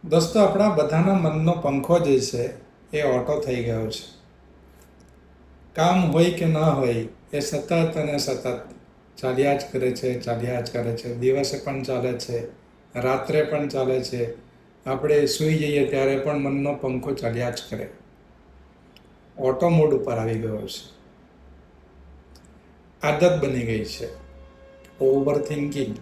દોસ્તો, આપણા બધાના મનનો પંખો જે છે એ ઓટો થઈ ગયો છે. કામ હોય કે ન હોય, એ સતત અને સતત ચાલ્યા જ કરે છે, ચાલ્યા જ કરે છે. દિવસે પણ ચાલે છે, રાત્રે પણ ચાલે છે. આપણે સૂઈ જઈએ ત્યારે પણ મનનો પંખો ચાલ્યા જ કરે. ઓટો મોડ ઉપર આવી ગયો છે. આદત બની ગઈ છે ઓવર થિંકિંગ.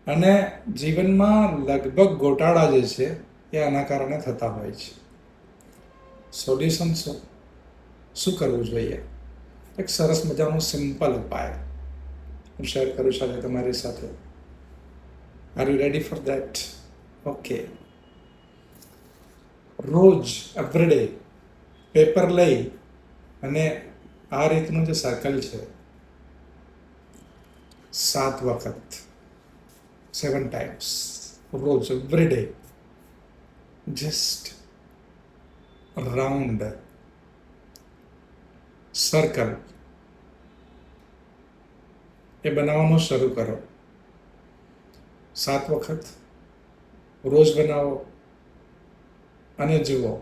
અને જીવનમાં લગભગ ગોટાળા જે છે એ આના કારણે થતા હોય છે. સોલ્યુશન શું કરવું જોઈએ? એક સરસ મજાનો સિમ્પલ ઉપાય હું શેર કરું છું આજે તમારી સાથે. Are you ready for that? Okay. રોજ એવરીડે પેપર લઈ અને આ રીતનું જે સર્કલ છે 7 વખત 7 times રોજ એવરીડે જસ્ટ રાઉન્ડ સર્કલ એ બનાવવાનું શરૂ કરો. 7 વખત રોજ બનાવો અને જુઓ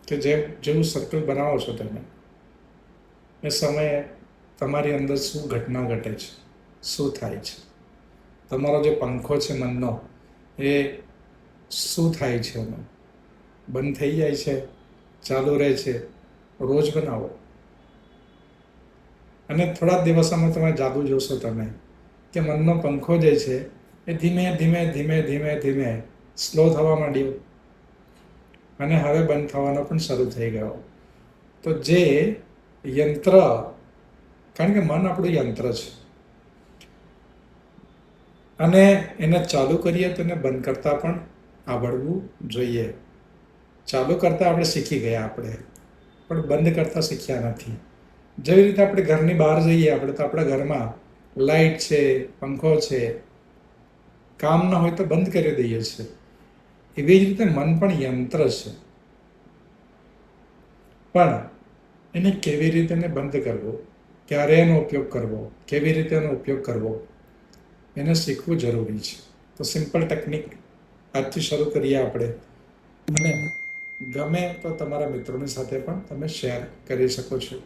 કે જેવું સર્કલ બનાવો છો તમે એ સમયે તમારી અંદર શું ઘટના ઘટે છે, શું થાય છે. તમારો જે પંખો છે મનનો, એ શું થાય છે? એનો બંધ થઈ જાય છે, ચાલુ રહે છે? રોજ બનાવો અને થોડા દિવસોમાં તમે જાદુ જોશો તમે કે મનનો પંખો જે છે એ ધીમે ધીમે ધીમે ધીમે ધીમે સ્લો થવા માંડ્યો અને હવે બંધ થવાનો પણ શરૂ થઈ ગયો. તો જે યંત્ર, કારણ કે મન આપણું યંત્ર છે અને એને ચાલુ કરીએ તો એને બંધ કરતા પણ આવડવું જોઈએ. ચાલુ કરતા આપણે શીખી ગયા, પણ બંધ કરતા શીખ્યા નથી. જેવી રીતે આપણે ઘરની બહાર જઈએ, આપણે તો આપણા ઘરમાં લાઈટ છે, પંખો છે, કામ ન હોય તો બંધ કરી દઈએ છીએ. એવી જ રીતે મન પણ યંત્ર છે, પણ એને કેવી રીતે બંધ કરવો, ક્યારે એનો ઉપયોગ કરવો, કેવી રીતે એનો ઉપયોગ કરવો, એને શીખવું જરૂરી છે. તો સિમ્પલ ટેકનિક આજથી શરૂ કરીએ આપણે. અને ગમે તો તમારા મિત્રોની સાથે પણ તમે શેર કરી શકો છો.